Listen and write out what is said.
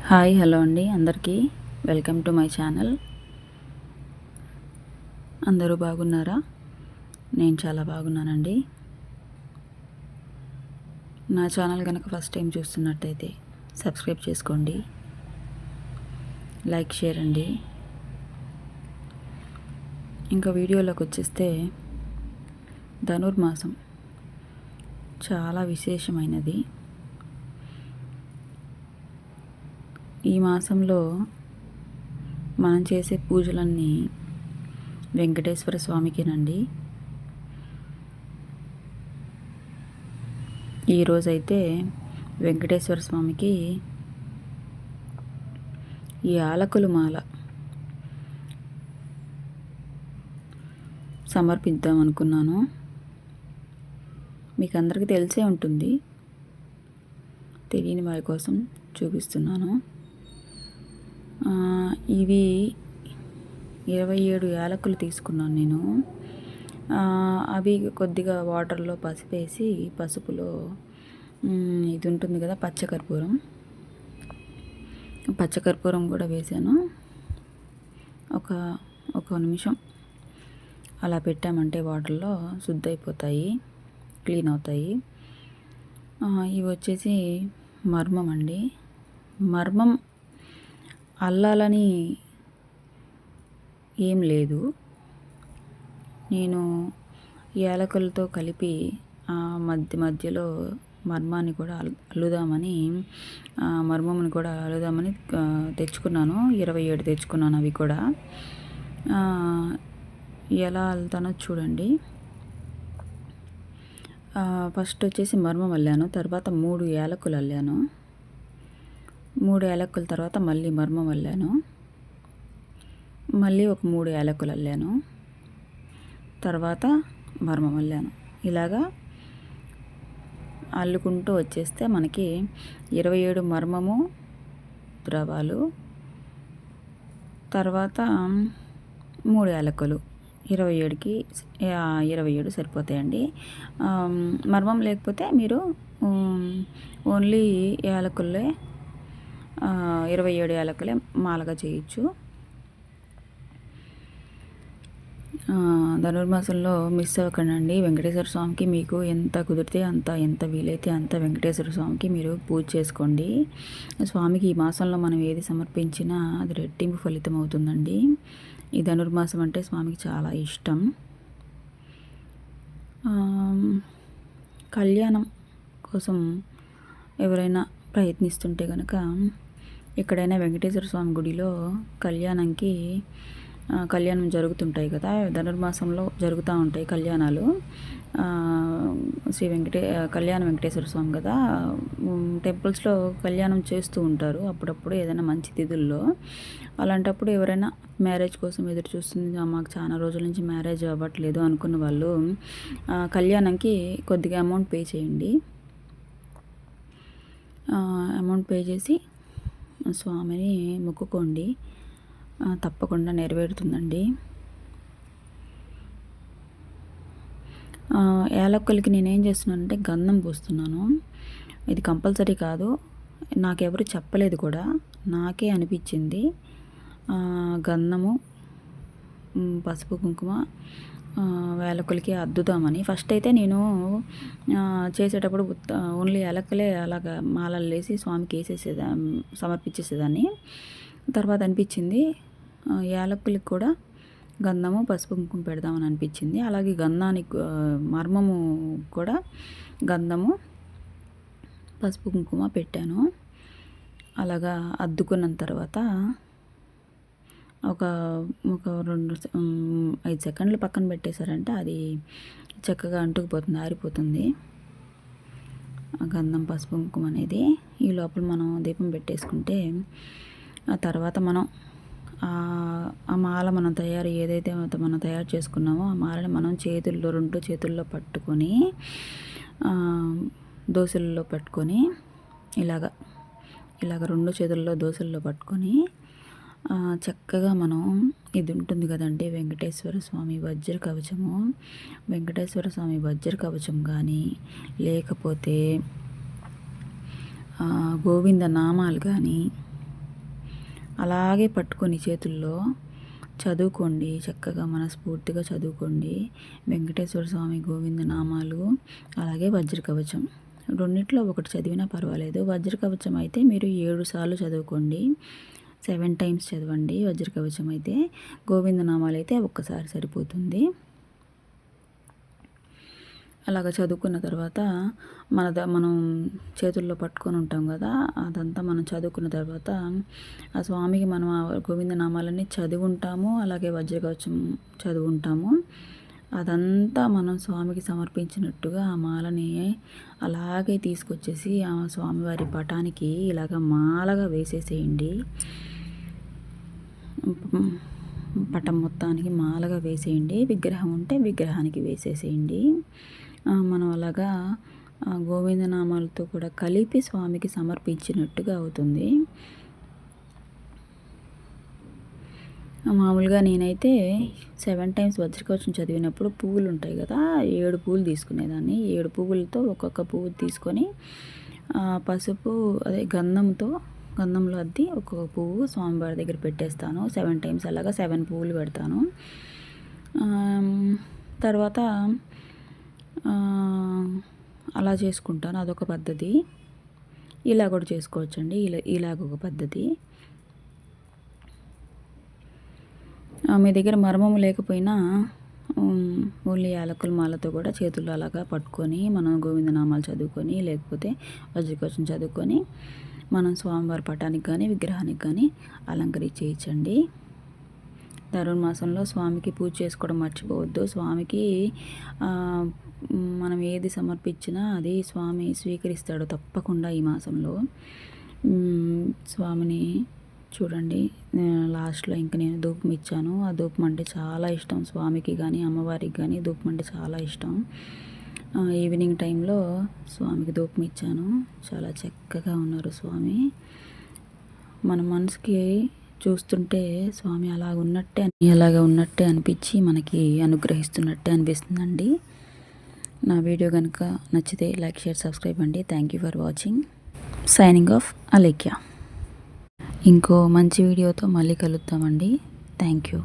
Hi hello అండి అందరికీ welcome to my channel. అందరూ బాగున్నారా? నేను చాలా బాగున్నానండి. నా ఛానల్ కనుక ఫస్ట్ టైం చూస్తున్నట్టయితే సబ్స్క్రైబ్ చేసుకోండి, లైక్ షేర్ అండి. ఇంకా వీడియోలోకి వచ్చేస్తే ధనుర్మాసం చాలా విశేషమైనది. ఈ మాసంలో మనం చేసే పూజలన్నీ వెంకటేశ్వర స్వామికేనండి. ఈరోజైతే వెంకటేశ్వర స్వామికి ఈ యాలకుల మాల సమర్పిద్దాం అనుకున్నాను. మీకు అందరికీ తెలిసే ఉంటుంది, తెలియని వారి కోసం చూపిస్తున్నాను. ఇవి 27 యాలకులు తీసుకున్నాను నేను. అవి కొద్దిగా వాటర్లో పసుపేసి, పసుపులో ఇది ఉంటుంది కదా పచ్చకర్పూరం కూడా వేసాను. ఒక నిమిషం అలా పెట్టామంటే వాటర్లో శుద్ధి అయిపోతాయి, క్లీన్ అవుతాయి. ఇవి వచ్చేసి మర్మం అండి. మర్మం అల్లాలని ఏం లేదు, నేను యాలకులతో కలిపి మధ్యలో మర్మాన్ని కూడా అల్లుదామని మర్మముని కూడా అల్లుదామని తెచ్చుకున్నాను. 27 తెచ్చుకున్నాను. అవి కూడా ఎలా అల్లుతానో చూడండి. ఫస్ట్ వచ్చేసి మర్మం అల్లాను, తర్వాత 3 యాలకులు అల్లాను. 3 యాలకుల తర్వాత మళ్ళీ మర్మం అల్లాను, మళ్ళీ ఒక 3 యాలకులు అల్లాను, తర్వాత మర్మం అల్లాను. ఇలాగా అల్లుకుంటూ వచ్చేస్తే మనకి 27 మర్మము ద్రవాలు, తర్వాత 3 యాలకులు. 27కి 27 సరిపోతాయండి. మర్మం లేకపోతే మీరు ఓన్లీ యాలకులే 27 యాలకులే మాలగా చేయొచ్చు. ధనుర్మాసంలో మిస్ అవ్వకండి. వెంకటేశ్వర స్వామికి మీకు ఎంత కుదిరితే అంత, ఎంత వీలైతే అంత వెంకటేశ్వర స్వామికి మీరు పూజ చేసుకోండి. స్వామికి ఈ మాసంలో మనం ఏది సమర్పించినా అది రెట్టింపు ఫలితం అవుతుందండి. ఈ ధనుర్మాసం అంటే స్వామికి చాలా ఇష్టం. కళ్యాణం కోసం ఎవరైనా ప్రయత్నిస్తుంటే కనుక ఎక్కడైనా వెంకటేశ్వర స్వామి గుడిలో కళ్యాణం జరుగుతుంటాయి కదా, ధనుర్మాసంలో జరుగుతూ ఉంటాయి కళ్యాణాలు. కళ్యాణ వెంకటేశ్వర స్వామి కదా, టెంపుల్స్లో కళ్యాణం చేస్తూ ఉంటారు అప్పుడప్పుడు ఏదైనా మంచి తిథుల్లో. అలాంటప్పుడు ఎవరైనా మ్యారేజ్ కోసం ఎదురు చూస్తుంది, మాకు చాలా రోజుల నుంచి మ్యారేజ్ అవ్వట్లేదు అనుకున్న వాళ్ళు కళ్యాణంకి కొద్దిగా అమౌంట్ పే చేయండి. అమౌంట్ పే చేసి స్వామిని మొక్కుకోండి, తప్పకుండా నెరవేరుతుందండి. యాలక్కులకి నేనేం చేస్తున్నానంటే గంధం పూస్తున్నాను. ఇది కంపల్సరీ కాదు, నాకెవరు చెప్పలేదు కూడా, నాకే అనిపించింది. గంధము, పసుపు, కుంకుమ యాలకులకి అద్దుదామని. ఫస్ట్ అయితే నేను చేసేటప్పుడు ఓన్లీ యాలకులే అలాగా మాలలు వేసి స్వామికి సమర్పించేసేదాన్ని. తర్వాత అనిపించింది యాలకులకి కూడా గంధము, పసుపు, కుంకుమ పెడదామని అనిపించింది. అలాగే గంధానికి మర్మము కూడా గంధము, పసుపు, కుంకుమ పెట్టాను. అలాగా అద్దుకున్న తర్వాత ఒక 5 సెకండ్లు పక్కన పెట్టేశారంటే అది చక్కగా అంటుకుపోతుంది, ఆరిపోతుంది గంధం, పసుపు, కుంకుమ అనేది. ఈ లోపల మనం దీపం పెట్టేసుకుంటే ఆ తర్వాత మనం ఆ మాల ఏదైతే మనం తయారు చేసుకున్నామో ఆ మాలని మనం రెండు చేతుల్లో పట్టుకొని దోశల్లో పట్టుకొని ఇలాగ 2 చేతుల్లో దోశల్లో పట్టుకొని చక్కగా మనం ఇది ఉంటుంది కదండి వెంకటేశ్వర స్వామి వజ్ర కవచము, వెంకటేశ్వర స్వామి వజ్ర కవచం కానీ లేకపోతే గోవింద నామాలు కానీ అలాగే పట్టుకొని చేతుల్లో చదువుకోండి, చక్కగా మనస్ఫూర్తిగా చదువుకోండి. వెంకటేశ్వర స్వామి గోవింద నామాలు, అలాగే వజ్రకవచం రెండిట్లో ఒకటి చదివినా పర్వాలేదు. వజ్రకవచం అయితే మీరు 7 సార్లు చదువుకోండి, 7 టైమ్స్ చదవండి. వజ్రకవచం అయితే, గోవింద నామాలు అయితే ఒక్కసారి సరిపోతుంది. అలాగ చదువుకున్న తర్వాత మనం చేతుల్లో పట్టుకొని ఉంటాం కదా, అదంతా మనం చదువుకున్న తర్వాత ఆ స్వామికి మనం ఆ గోవింద నామాలన్నీ చదివి ఉంటాము, అలాగే వజ్రకవచం చదువుంటాము. అదంతా మనం స్వామికి సమర్పించినట్టుగా ఆ మాలని అలాగే తీసుకొచ్చేసి ఆ స్వామివారి పటానికి ఇలాగ మాలగా వేసేసేయండి. పటం మొత్తానికి మాలగా వేసేయండి. విగ్రహం ఉంటే విగ్రహానికి వేసేసేయండి. మనం అలాగా గోవిందనామాలతో కూడా కలిపి స్వామికి సమర్పించినట్టుగా అవుతుంది. మామూలుగా నేనైతే 7 టైమ్స్ వజ్రకవచం చదివినప్పుడు పువ్వులు ఉంటాయి కదా, 7 పువ్వులు తీసుకునేదాన్ని. 7 పువ్వులతో ఒక్కొక్క పువ్వు తీసుకొని పసుపు అదే గంధంలో అద్ది ఒక్కొక్క పువ్వు స్వామివారి దగ్గర పెట్టేస్తాను. 7 టైమ్స్ అలాగా 7 పువ్వులు పెడతాను. తర్వాత అలా చేసుకుంటాను, అదొక పద్ధతి. ఇలా కూడా చేసుకోవచ్చండి, ఇలాగొక పద్ధతి. మీ దగ్గర మర్మము లేకపోయినా ఓన్లీ యాలకుల మాలతో కూడా చేతుల్లో అలాగా పట్టుకొని మనం గోవిందనామాలు చదువుకొని, లేకపోతే వజ్రకవచం చదువుకొని మనం స్వామివారి పటానికి కానీ విగ్రహానికి కానీ అలంకరించేయచ్చండి. ధనుర్మాసంలో స్వామికి పూజ చేసుకోవడం మర్చిపోవద్దు. స్వామికి మనం ఏది సమర్పించినా అది స్వామి స్వీకరిస్తాడు తప్పకుండా ఈ మాసంలో. స్వామిని చూడండి, లాస్ట్లో ఇంకా నేను ధూపం ఇచ్చాను. ఆ ధూపం అంటే చాలా ఇష్టం స్వామికి కానీ అమ్మవారికి కానీ. ధూపం అంటే చాలా ఇష్టం. ఈవినింగ్ టైంలో స్వామికి ధూపం ఇచ్చాను. చాలా చక్కగా ఉన్నారు స్వామి. మన మనసుకి చూస్తుంటే స్వామి అలాగ ఉన్నట్టే అనిపించి మనకి అనుగ్రహిస్తున్నట్టే అనిపిస్తుందండి. నా వీడియో కనుక నచ్చితే లైక్, షేర్, సబ్స్క్రైబ్ అండి. Thank you for watching. Signing off Alekhya. ఇంకో మంచి వీడియోతో మళ్ళీ కలుద్దామండి. Thank you.